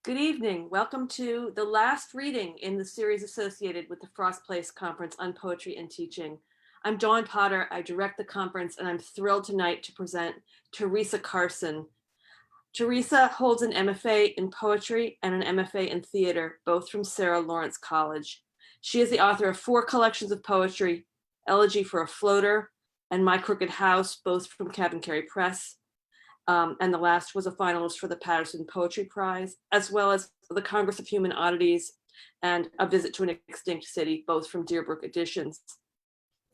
Good evening. Welcome to the last reading in the series associated with the Frost Place Conference on Poetry and Teaching. I'm Dawn Potter. I direct the conference, and I'm thrilled tonight to present Teresa Carson. Teresa holds an MFA in poetry and an MFA in theater, both from Sarah Lawrence College. She is the author of 4 collections of poetry, Elegy for a Floater and My Crooked House, both from Cabin Carey Press. And the last was a finalist for the Patterson Poetry Prize, as well as the Congress of Human Oddities and A Visit to an Extinct City, both from Deerbrook Editions.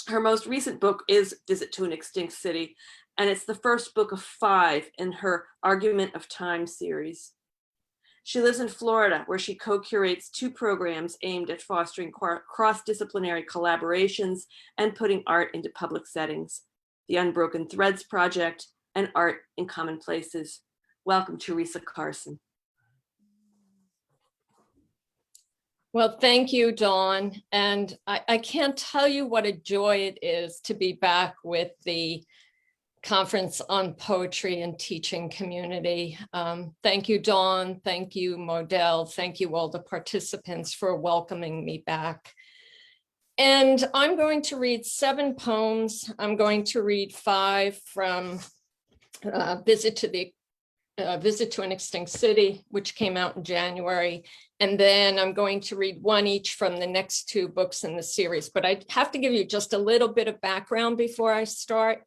Her most recent book is Visit to an Extinct City, and it's the first book of 5 in her Argument of Time series. She lives in Florida, where she co-curates 2 programs aimed at fostering cross-disciplinary collaborations and putting art into public settings, the Unbroken Threads Project and Art in Common Places. Welcome, Teresa Carson. Well, thank you, Dawn. And I can't tell you what a joy it is to be back with the Conference on Poetry and Teaching community. Thank you, Dawn. Thank you, Modell. Thank you, all the participants, for welcoming me back. And I'm going to read 7 poems. I'm going to read 5 from Visit to an Extinct City, which came out in January. And then I'm going to read 1 each from the next 2 books in the series. But I have to give you just a little bit of background before I start.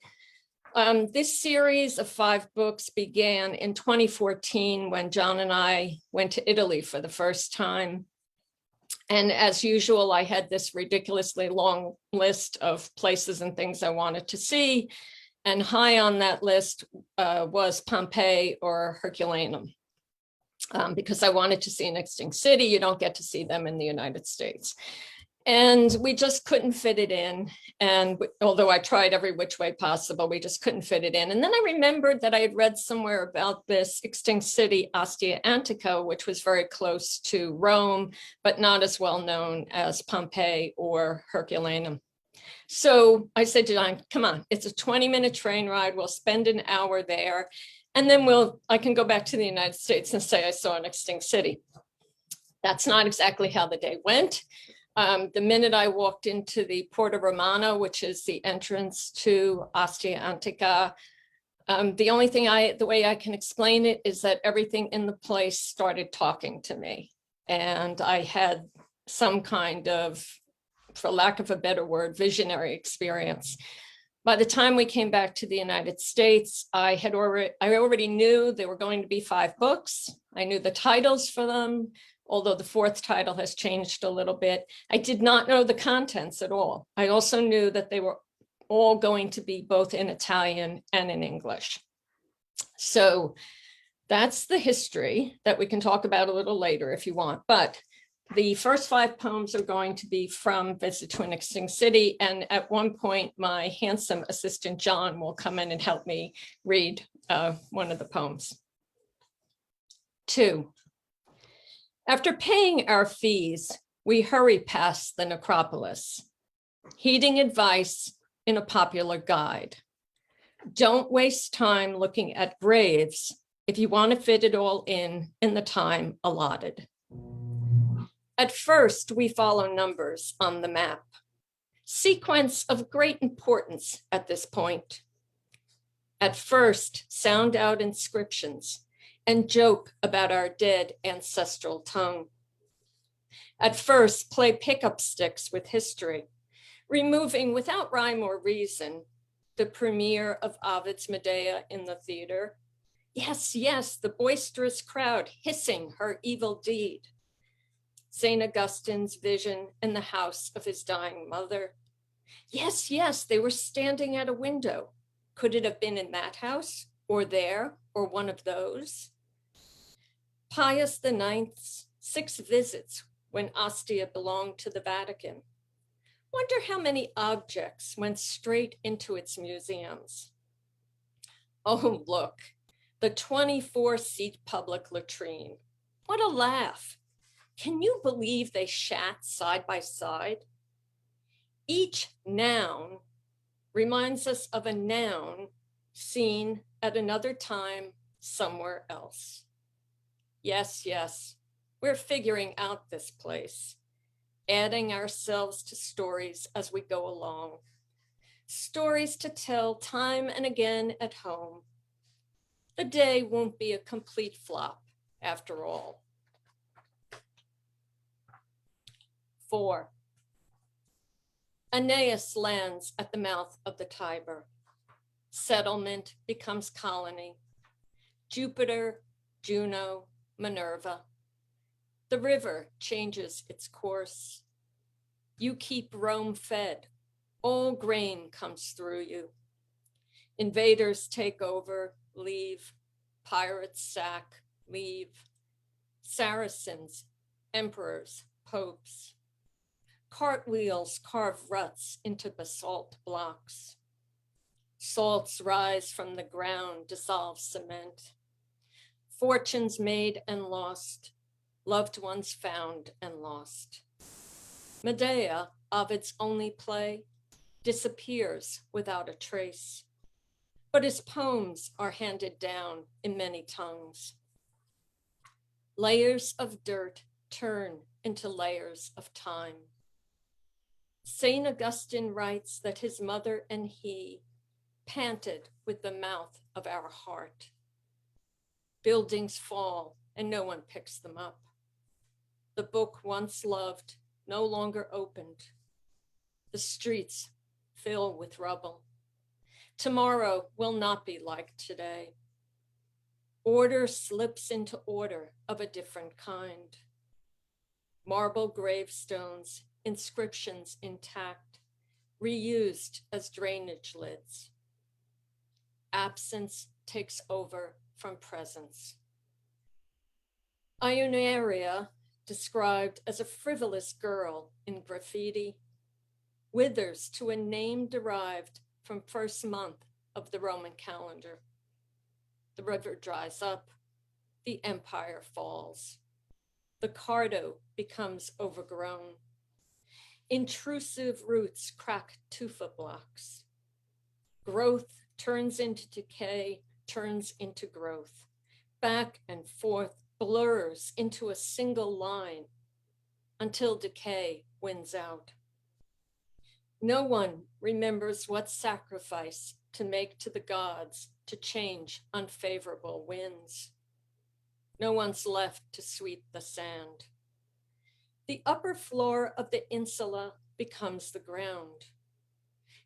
This series of 5 books began in 2014 when John and I went to Italy for the first time. And as usual, I had this ridiculously long list of places and things I wanted to see. And high on that list was Pompeii or Herculaneum, because I wanted to see an extinct city. You don't get to see them in the United States. And we just couldn't fit it in. And although I tried every which way possible, we just couldn't fit it in. And then I remembered that I had read somewhere about this extinct city, Ostia Antica, which was very close to Rome, but not as well known as Pompeii or Herculaneum. So I said to John, come on, it's a 20-minute train ride. We'll spend an hour there. And then I can go back to the United States and say I saw an extinct city. That's not exactly how the day went. The minute I walked into the Porta Romana, which is the entrance to Ostia Antica, the way I can explain it is that everything in the place started talking to me. And I had some kind of, for lack of a better word, visionary experience. By the time we came back to the United States, I already knew there were going to be 5 books. I knew the titles for them, although the 4th title has changed a little bit. I did not know the contents at all. I also knew that they were all going to be both in Italian and in English. So that's the history that we can talk about a little later if you want. But the first 5 poems are going to be from Visit to an Extinct City. And at one point, my handsome assistant, John, will come in and help me read one of the poems. 2. After paying our fees, we hurry past the necropolis, heeding advice in a popular guide. Don't waste time looking at graves if you want to fit it all in the time allotted. At first, we follow numbers on the map, sequence of great importance at this point. At first, sound out inscriptions and joke about our dead ancestral tongue. At first, play pickup sticks with history, removing without rhyme or reason the premiere of Ovid's Medea in the theater. Yes, yes, the boisterous crowd hissing her evil deed. St. Augustine's vision in the house of his dying mother. Yes, yes, they were standing at a window. Could it have been in that house, or there, or one of those? Pius IX's 6 visits when Ostia belonged to the Vatican. Wonder how many objects went straight into its museums. Oh, look, the 24-seat public latrine. What a laugh. Can you believe they shat side by side? Each noun reminds us of a noun seen at another time somewhere else. Yes, yes, we're figuring out this place, adding ourselves to stories as we go along. Stories to tell time and again at home. The day won't be a complete flop after all. 4. Aeneas lands at the mouth of the Tiber. Settlement becomes colony. Jupiter, Juno, Minerva. The river changes its course. You keep Rome fed. All grain comes through you. Invaders take over, leave. Pirates sack, leave. Saracens, emperors, popes. Cartwheels carve ruts into basalt blocks. Salts rise from the ground, dissolve cement. Fortunes made and lost, loved ones found and lost. Medea, Ovid's only play, disappears without a trace. But his poems are handed down in many tongues. Layers of dirt turn into layers of time. St. Augustine writes that his mother and he panted with the mouth of our heart. Buildings fall and no one picks them up. The book once loved, no longer opened. The streets fill with rubble. Tomorrow will not be like today. Order slips into order of a different kind. Marble gravestones, inscriptions intact, reused as drainage lids. Absence takes over from presence. Ionaria, described as a frivolous girl in graffiti, withers to a name derived from first month of the Roman calendar. The river dries up, the empire falls. The Cardo becomes overgrown. Intrusive roots crack tufa blocks. Growth turns into decay, turns into growth. Back and forth blurs into a single line until decay wins out. No one remembers what sacrifice to make to the gods to change unfavorable winds. No one's left to sweep the sand. The upper floor of the insula becomes the ground.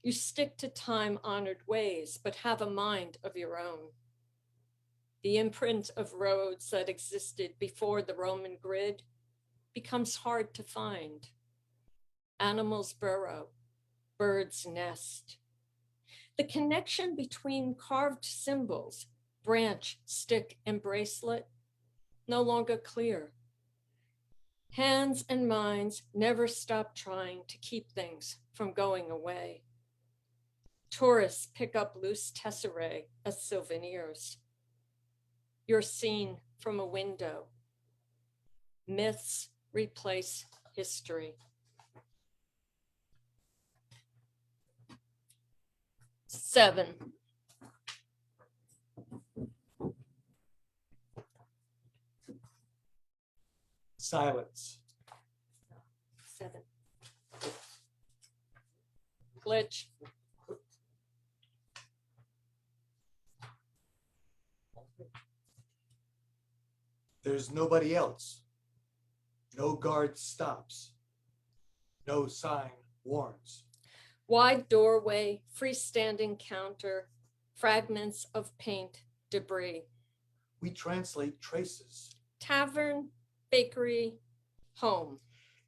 You stick to time-honored ways, but have a mind of your own. The imprint of roads that existed before the Roman grid becomes hard to find. Animals burrow, birds nest. The connection between carved symbols, branch, stick, and bracelet, no longer clear. Hands and minds never stop trying to keep things from going away. Tourists pick up loose tesserae as souvenirs. You're seen from a window. Myths replace history. 7. Silence. 7. Glitch. There's nobody else. No guard stops. No sign warns. Wide doorway, freestanding counter, fragments of paint, debris. We translate traces Tavern, bakery, home.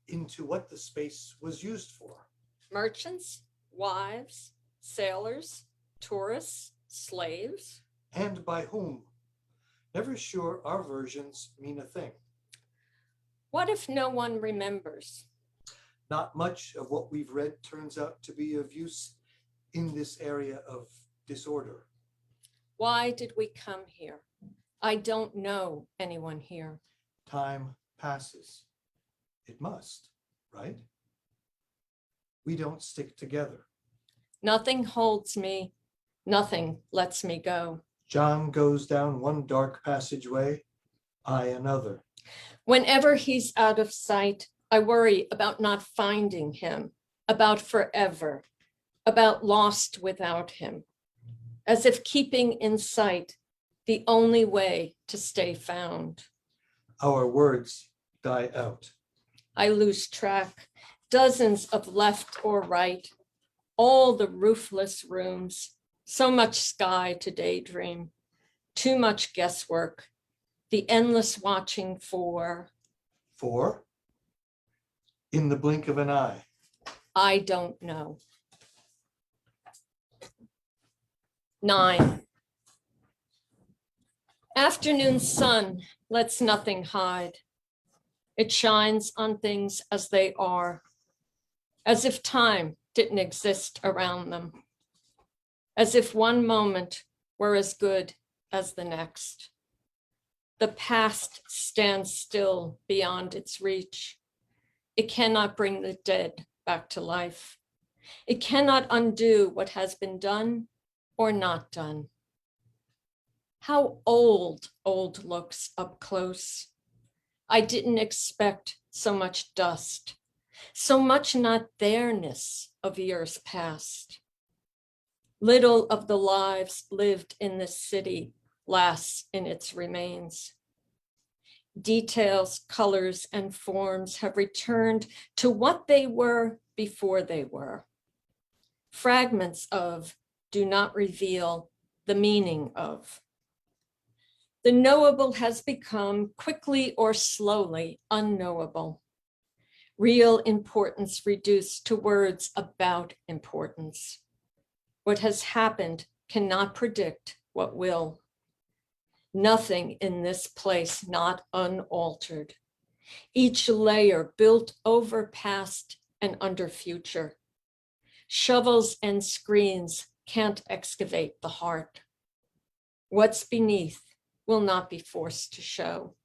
into what the space was used for. Merchants, wives, sailors, tourists, slaves. And by whom. Never sure our versions mean a thing. What if no one remembers? Not much of what we've read turns out to be of use in this area of disorder. Why did we come here? I don't know anyone here. Time passes. It must, right? We don't stick together. Nothing holds me. Nothing lets me go. John goes down one dark passageway. I another. Whenever he's out of sight, I worry about not finding him, about forever, about lost without him, as if keeping in sight the only way to stay found. Our words die out. I lose track, dozens of left or right, all the roofless rooms, so much sky to daydream, too much guesswork, the endless watching for. For in the blink of an eye. I don't know. 9. Afternoon sun lets nothing hide. It shines on things as they are, as if time didn't exist around them, as if one moment were as good as the next. The past stands still beyond its reach. It cannot bring the dead back to life. It cannot undo what has been done or not done. How old looks up close. I didn't expect so much dust, so much not there-ness of years past. Little of the lives lived in this city lasts in its remains. Details, colors, and forms have returned to what they were before they were. Fragments of do not reveal the meaning of. The knowable has become quickly or slowly unknowable. Real importance reduced to words about importance. What has happened cannot predict what will. Nothing in this place not unaltered. Each layer built over past and under future. Shovels and screens can't excavate the heart. What's beneath will not be forced to show.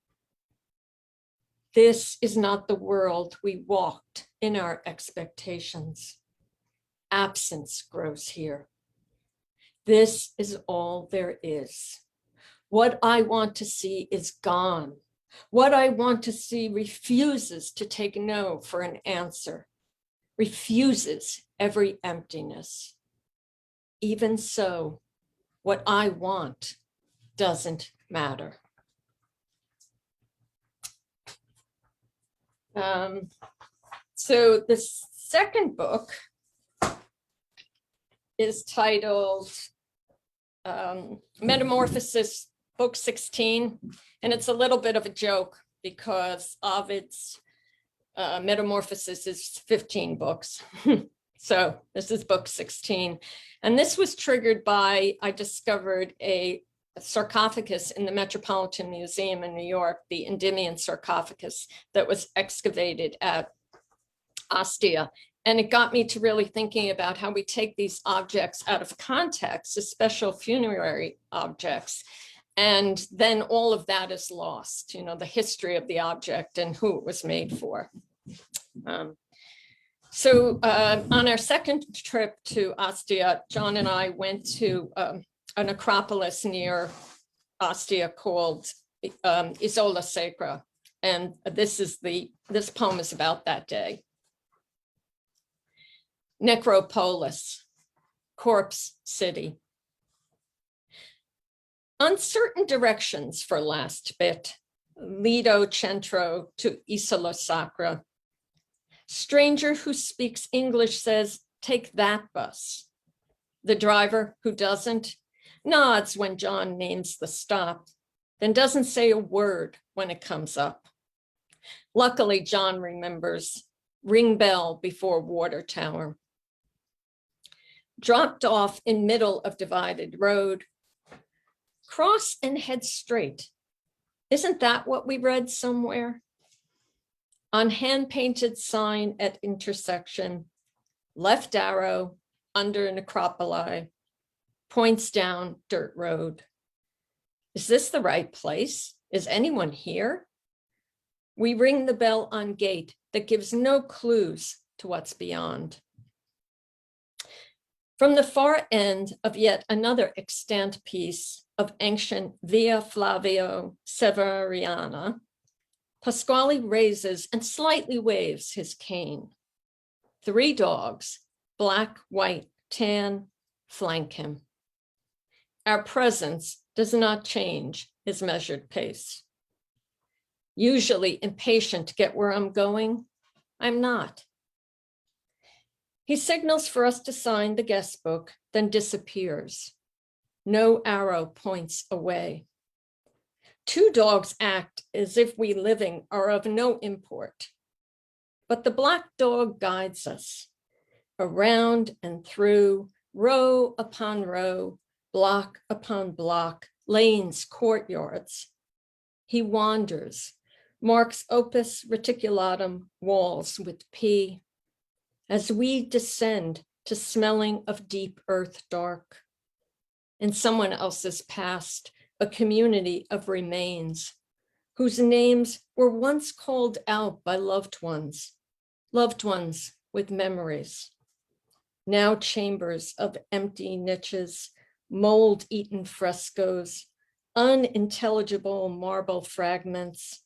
This is not the world we walked in our expectations. Absence grows here. This is all there is. What I want to see is gone. What I want to see refuses to take no for an answer, refuses every emptiness. Even so, what I want doesn't matter. So the second book is titled Metamorphosis, Book 16, and it's a little bit of a joke because Ovid's Metamorphosis is 15 books. So this is book 16. And this was triggered by, I discovered a sarcophagus in the Metropolitan Museum in New York, the Endymion sarcophagus that was excavated at Ostia. And it got me to really thinking about how we take these objects out of context, as special funerary objects, and then all of that is lost, you know, the history of the object and who it was made for. So on our second trip to Ostia, John and I went to an acropolis near Ostia called Isola Sacra. And this poem is about that day. Necropolis, corpse city. Uncertain directions for last bit. Lido Centro to Isola Sacra. Stranger who speaks English says, take that bus. The driver who doesn't nods when John names the stop, then doesn't say a word when it comes up. Luckily, John remembers ring bell before water tower. Dropped off in middle of divided road. Cross and head straight. Isn't that what we read somewhere? On hand-painted sign at intersection, left arrow under an acropoli, points down dirt road. Is this the right place? Is anyone here? We ring the bell on gate that gives no clues to what's beyond. From the far end of yet another extant piece of ancient Via Flavio Severiana, Pasquale raises and slightly waves his cane. 3 dogs, black, white, tan, flank him. Our presence does not change his measured pace. Usually impatient to get where I'm going, I'm not. He signals for us to sign the guest book, then disappears. No arrow points away. 2 dogs act as if we living are of no import. But the black dog guides us around and through, row upon row, block upon block, lanes, courtyards. He wanders, marks opus reticulatum walls with P, as we descend to smelling of deep earth dark. In someone else's past, a community of remains, whose names were once called out by loved ones with memories. Now chambers of empty niches, mold-eaten frescoes, unintelligible marble fragments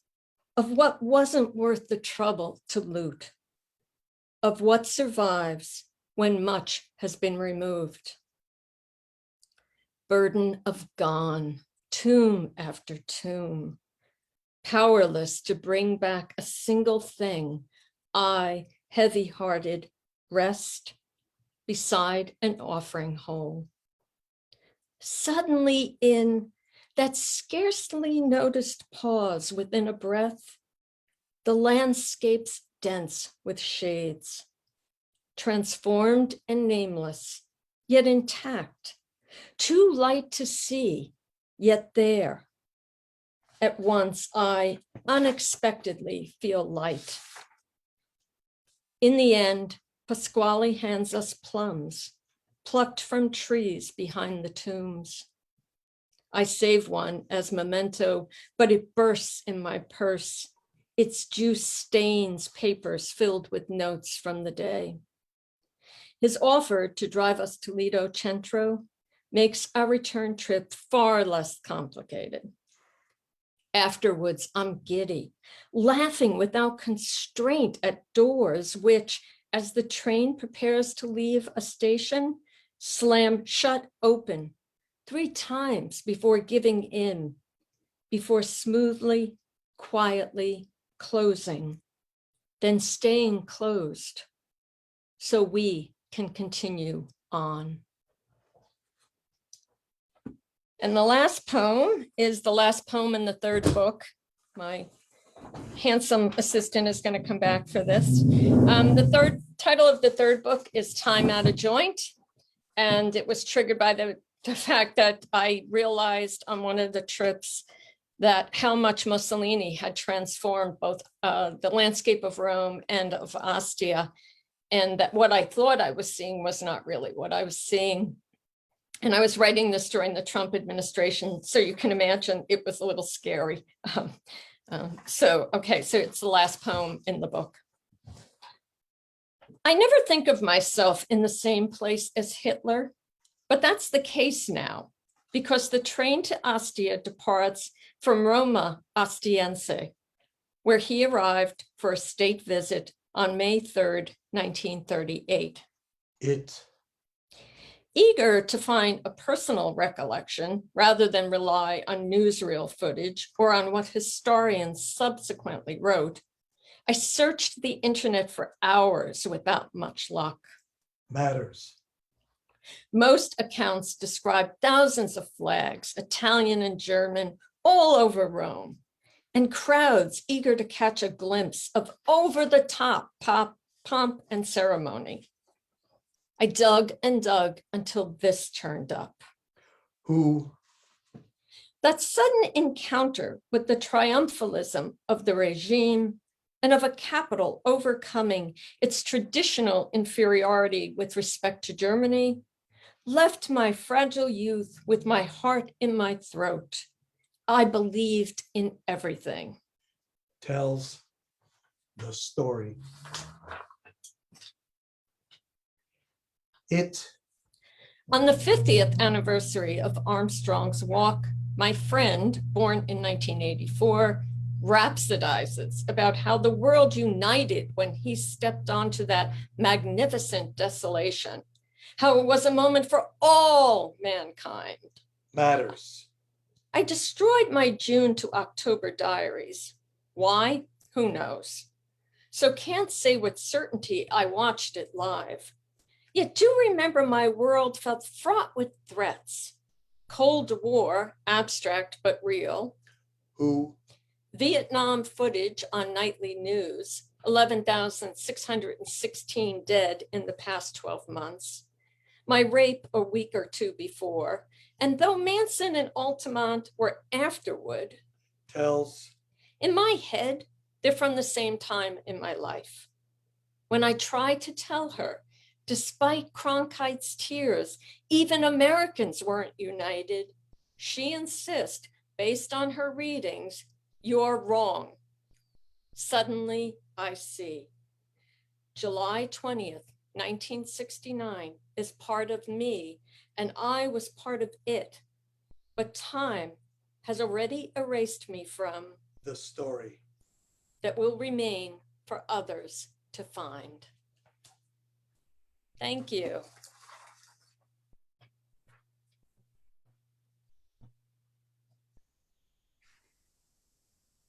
of what wasn't worth the trouble to loot, of what survives when much has been removed. Burden of gone, tomb after tomb, powerless to bring back a single thing, I, heavy-hearted, rest beside an offering hole. Suddenly in that scarcely noticed pause within a breath, the landscape's dense with shades, transformed and nameless, yet intact, too light to see, yet there. At once, I unexpectedly feel light. In the end, Pasquale hands us plums, plucked from trees behind the tombs. I save one as memento, but it bursts in my purse. Its juice stains papers filled with notes from the day. His offer to drive us to Lido Centro makes our return trip far less complicated. Afterwards, I'm giddy, laughing without constraint at doors which, as the train prepares to leave a station, slam shut open 3 times before giving in, before smoothly, quietly closing, then staying closed so we can continue on. And the last poem is the last poem in the 3rd book. My handsome assistant is going to come back for this. The title of the 3rd book is Time Out of Joint. And it was triggered by the fact that I realized on one of the trips that how much Mussolini had transformed both the landscape of Rome and of Ostia. And that what I thought I was seeing was not really what I was seeing. And I was writing this during the Trump administration, so you can imagine it was a little scary. So it's the last poem in the book. I never think of myself in the same place as Hitler, but that's the case now, because the train to Ostia departs from Roma Ostiense, where he arrived for a state visit on May 3rd, 1938. Eager to find a personal recollection rather than rely on newsreel footage or on what historians subsequently wrote, I searched the internet for hours without much luck. Matters. Most accounts describe thousands of flags, Italian and German, all over Rome, and crowds eager to catch a glimpse of over-the-top pomp and ceremony. I dug and dug until this turned up. Who? That sudden encounter with the triumphalism of the regime and of a capital overcoming its traditional inferiority with respect to Germany left my fragile youth with my heart in my throat. I believed in everything. Tells the story. It On the 50th anniversary of Armstrong's walk, my friend, born in 1984, rhapsodizes about how the world united when he stepped onto that magnificent desolation, how it was a moment for all mankind. Matters. I destroyed my June to October diaries. Why? Who knows? So can't say with certainty I watched it live. Yet do remember my world felt fraught with threats. Cold War, abstract but real. Who? Vietnam footage on nightly news, 11,616 dead in the past 12 months. My rape a week or two before. And though Manson and Altamont were afterward, Tells. in my head, they're from the same time in my life. When I try to tell her, despite Cronkite's tears, even Americans weren't united, she insists, based on her readings, you're wrong. Suddenly, I see. July 20th, 1969 is part of me, and I was part of it. But time has already erased me from The story. that will remain for others to find. Thank you.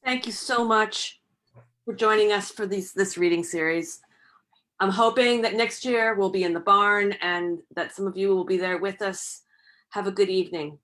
Thank you so much for joining us for this reading series. I'm hoping that next year we'll be in the barn and that some of you will be there with us. Have a good evening.